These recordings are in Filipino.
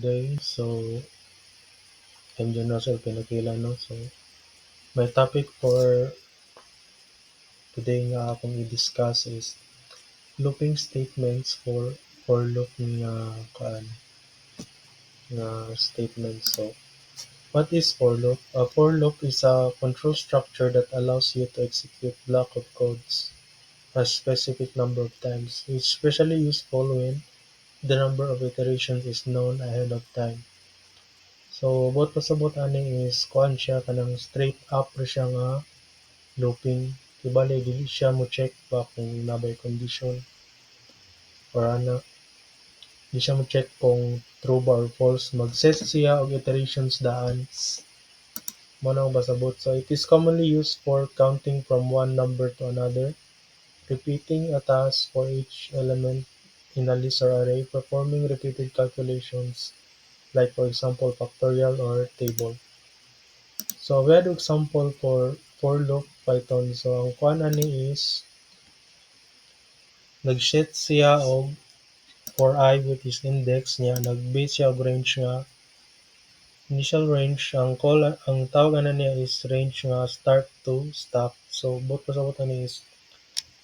Day. So, I'm John Russell Pinakila, no? So, my topic for today nga akong i-discuss is looping statements for loop nga statements. So, what is for loop? A for loop is a control structure that allows you to execute block of codes a specific number of times. It's especially useful when the number of iterations is known ahead of time. So, bot pasabot ani is kuan siya kanang straight up ra siya nga looping. Ibali dili siya mo check ba kung nabay condition or ana. Di siya mo check kung true ba or false. Mag-set siya og iterations daan. Mo na ang pasabot. So, it is commonly used for counting from one number to another, repeating a task for each element in a list or array, performing repeated calculations, like for example factorial or table. So we had example for loop Python. So ang kuan ani is nag-set siya og for I with his index niya, nag-base siya og range nga initial range. Ang tawag ana niya is range nga start to stop. So both pasabot ani is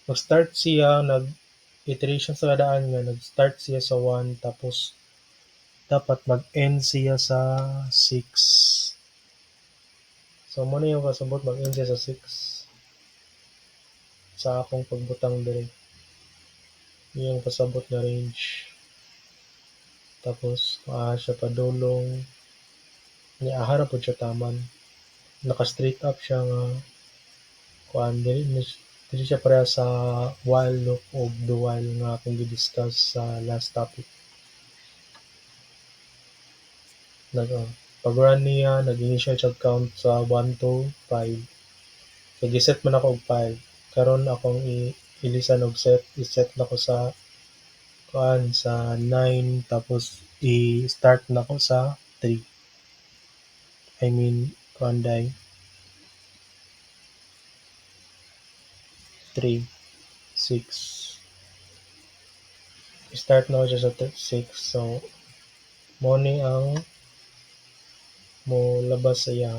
mag-start siya, nag-iteration sa kadaan nga nag-start siya sa 1 tapos dapat mag-end siya sa 6. So mo na yung kasabot mag-end siya sa 6 sa akong pagbutang diri. Yung pasabot na range. Tapos siya padulong niahara po siya taman. Naka-straight up siya nga kuan dili siya pareha sa while loop o do while nga akong gi-discuss sa last topic. Nag pag-run niya, nag-initial siya count sa 1 to 5. So, giset man ako og 5. Karon akong ilisan og set, i-set na ko sa kuan sa 9 tapos i-start na ko sa 3. I mean, kuan day 3, 6. Start na ko siya sa 6. So, mo ni ang mo labas sa iya.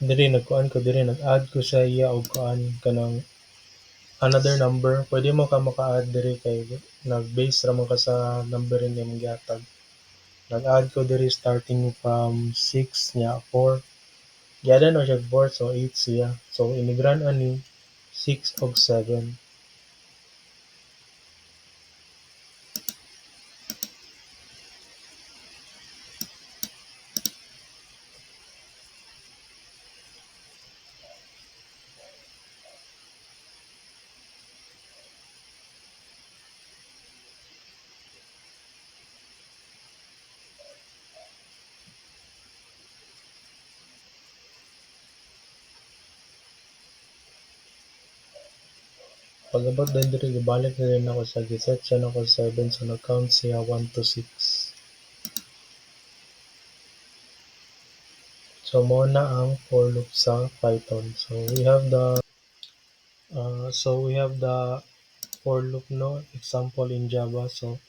Diri nagkuan ko diri nag-add ko sa iya og kuan kanang another number. Pwede mo ka maka-add diri kay nag-base ra man ka sa numbering nga imong gihatag. Nag-add ko diri starting from 6 niya 4. Giada na siya 4 so 8 siya. So inigran ani 6 og 7. Pag-abot din diri gibalik na rin ako sa giset siya nako 7 so nag-count siya 1 to 6. So mo na ang for loop sa Python. So we have the for loop no example in Java. So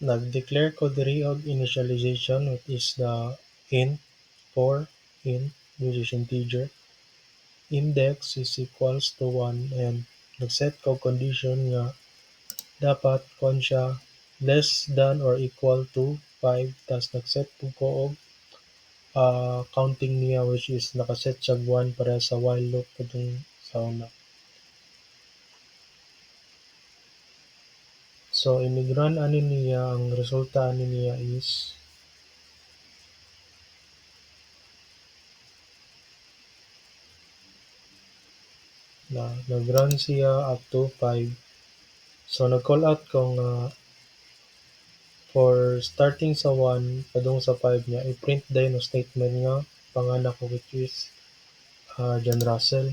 nag-declare ko diri og initialization which is the int for int which is integer. Index is equals to 1 and nag-set ko condition nga dapat kon siya less than or equal to 5 tas nag-set po ko og counting niya which is nakaset siya 1 para sa while loop kadung sa una. So imigran ani niya ang resulta ani niya is na nag-run siya up to 5. So nag-call out ko nga for starting sa 1 padung sa 5 niya i-print din no statement nga pangalan ko which is John Russell.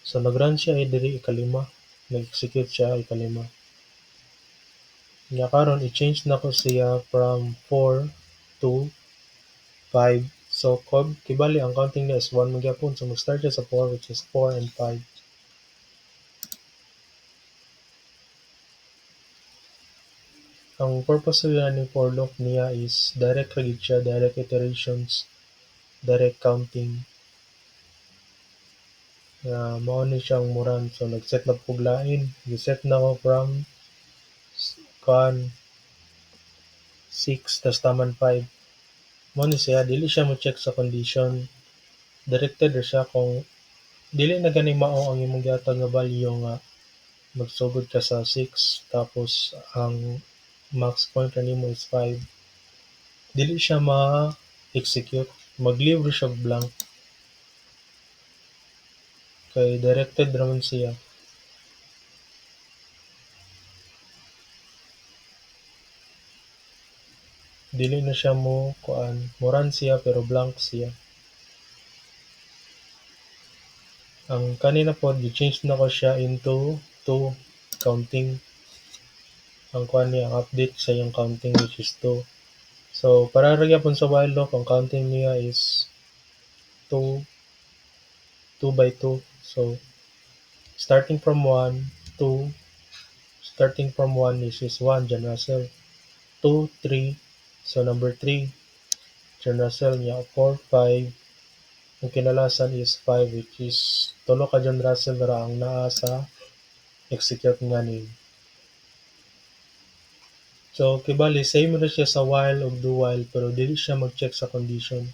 So nag-run siya diri ikalima. Nag-execute siya ikalima. Nga karon i-change na ko siya from 4 to 5, So kibali ang counting niya is 1 man gyapon. So mag-start siya sa 4 which is 4 and 5. Ang purpose nila ni for loop niya is direct ra gid siya, direct iterations, direct counting. Nga mao ni siyang muran. So nag-set na pug lain. Gi-set na ko from kan 6 tas taman 5. Mao ni siya dili siya mo check sa condition. Directed ra siya kung dili na gani mao ang imong gihatag nga value nga magsugod ka sa 6 tapos ang max point na nimo is 5. Dili siya ma-execute. Mag-leave ra siya blank kay directed raman siya. Dili na siya mo kuan, mo run siya pero blank siya. Ang kanina pod gi-change na ko siya into 2 counting. Ang kuan niya, ang update sa yung counting which is 2. So para ra gyapon sa while loop ang counting niya is 2 2 by 2. So starting from 1, 2, starting from 1 is 1 John Russell. 2, 3. So number 3 John Russell niya 4, 5. Ang kinalasan is 5 which is tulo ka John Russell ra ang naa sa execute nga name. So kibali same ra siya sa while ug do while pero dili siya mag-check sa condition.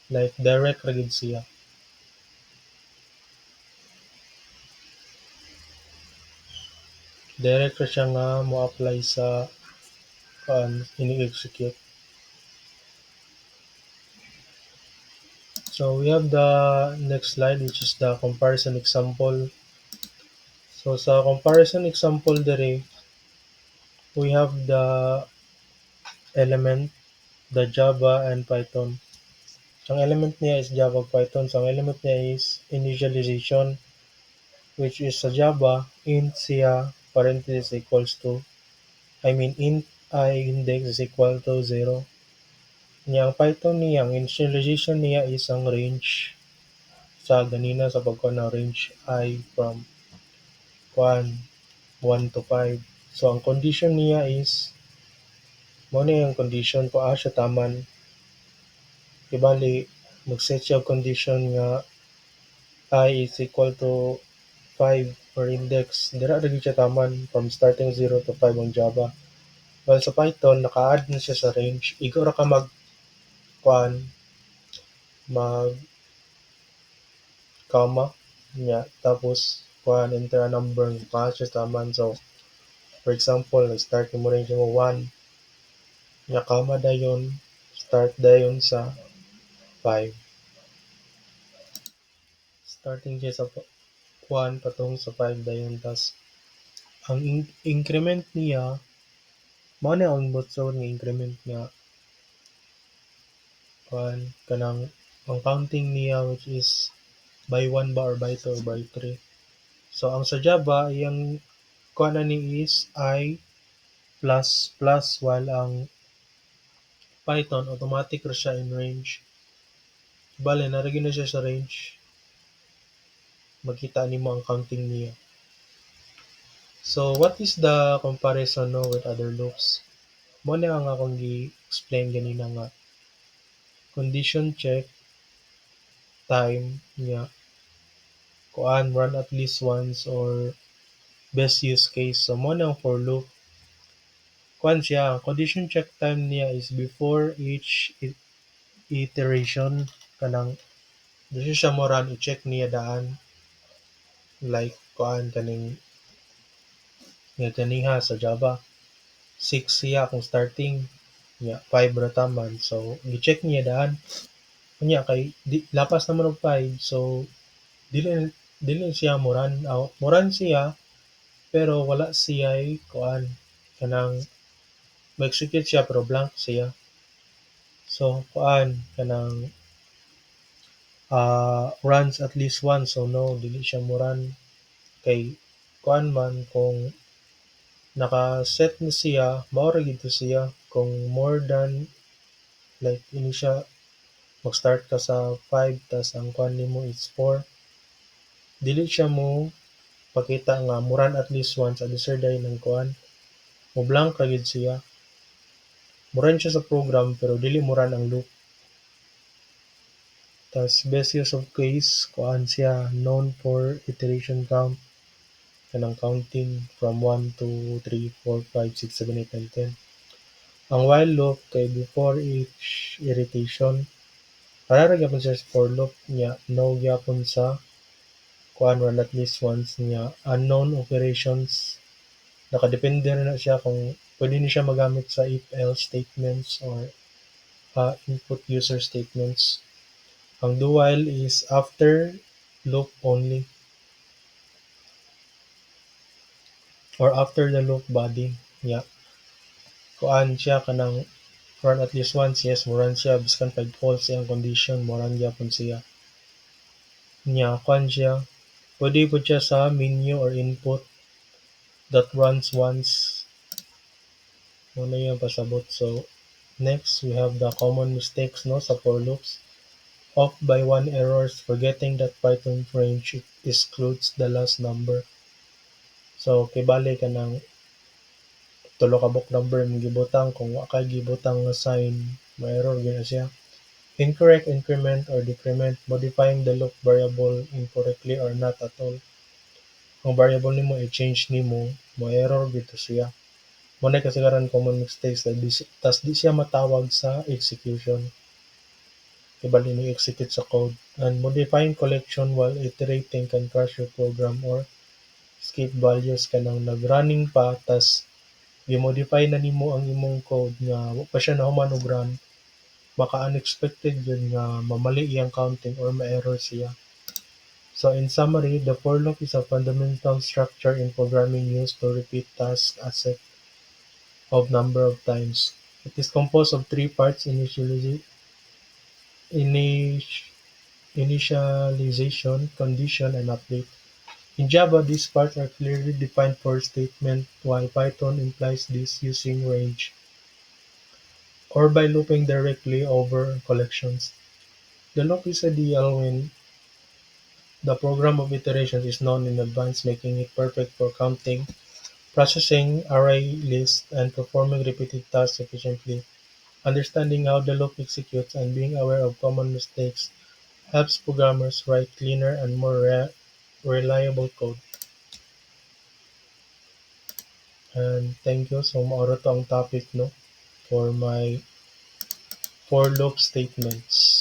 Like direct ra gid siya. Direct ra siya nga mo-apply sa ini-execute. So we have the next slide which is the comparison example. So sa comparison example dere, we have the element, the Java and Python. Ang element niya is Java Python. So ang element niya is initialization which is sa Java int siya parenthesis equals to int I index is equal to 0. Niya ang Python niya, ang initialization niya is ang range sa ganina sa pagkuha ng range I from 1 to 5. So ang condition niya is mo na yung condition ko siya taman. Ibali mag-set siya condition nga I is equal to 5 for index. Dira ra siya taman from starting 0 to 5 ang Java. While sa Python naka-add na siya sa range. Igo ra ka mag mag comma niya tapos enter a number pa siya taman. So for example, nag-start mo range mo 1 nya comma dayon start dayon sa 5. Starting siya sa 1 patung sa 5 dayon tas ang increment niya mao na ang butson nga increment nga kanang ang counting niya which is by 1 ba or by 2 or by 3. So ang sa Java iyang kuan ni is I plus plus while ang Python automatic ra siya in range. Bale naragi na siya sa range. Makita nimo ang counting niya. So what is the comparison no with other loops? Mo na ang akong gi-explain ganina nga condition check time niya kuan run at least once or best use case. So mo na ang for loop. Kuan siya, ang condition check time niya is before each iteration kanang dili siya mo run i-check niya daan like kuan kaning nga kaniha sa Java 6 siya kung starting niya 5 ra taman so gi-check niya daan unya kay lapas naman og 5 so dili dili siya mo run mo run siya pero wala siya kuan kanang ma-execute siya pero blank siya so kuan kanang runs at least once so no dili siya mo run kay kuan man kung naka-set na siya mao ra gid siya kung more than like ini siya mag-start ka sa 5 tas ang kuan nimo is 4, dili siya mo pakita nga muran at least once sa diserday ng kuan, mo blank ra gid siya. Muran siya sa program pero dili muran ang loop. Tas best use of case kuan siya known for iteration count, kanang counting from 1, 2, 3, 4, 5, 6, 7, 8, 9, 10. Ang while loop kay before each iteration, para ra gyapon siya sa for loop niya no gyapon sa kuan run at least once niya unknown operations. Nakadepende rin na siya kung pwede ni siya magamit sa if else statements or input user statements. Ang do while is after loop only or after the loop body. Yeah. Kuan siya kanang run at least once, yes, mo run siya biskan pag false ang condition, mo run gyapon siya. Nya kuan siya, pwede po siya sa menu or input that runs once. Muna yung pasabot. So next we have the common mistakes no sa for loops. Off by one errors, forgetting that Python range excludes the last number. So kibali ka ng tulo ka book number mong gibutang, kung wa kay gibutang nga sign, ma-error gyud na siya. Incorrect increment or decrement, modifying the loop variable incorrectly or not at all. Kung variable nimo i-change nimo, mo-error gyud to siya. Muna kasagaran common mistakes tas di siya matawag sa execution. Kibali ni execute sa code. And modifying collection while iterating can crash your program or skip values ka nang nag-running pa tas i-modify na nimo ang imong code nga wa pa siya nahuman og run, maka unexpected yun nga mamali iyang counting or ma-error siya. So in summary, the for loop is a fundamental structure in programming used to repeat tasks a set of number of times. It is composed of three parts: initialization, condition, and update. In Java, these parts are clearly defined for statement, while Python implies this using range, or by looping directly over collections. The loop is ideal when the program of iterations is known in advance, making it perfect for counting, processing array lists, and performing repeated tasks efficiently. Understanding how the loop executes and being aware of common mistakes helps programmers write cleaner and more reliable code. And thank you. So maoro to ang topic no for my for loop statements.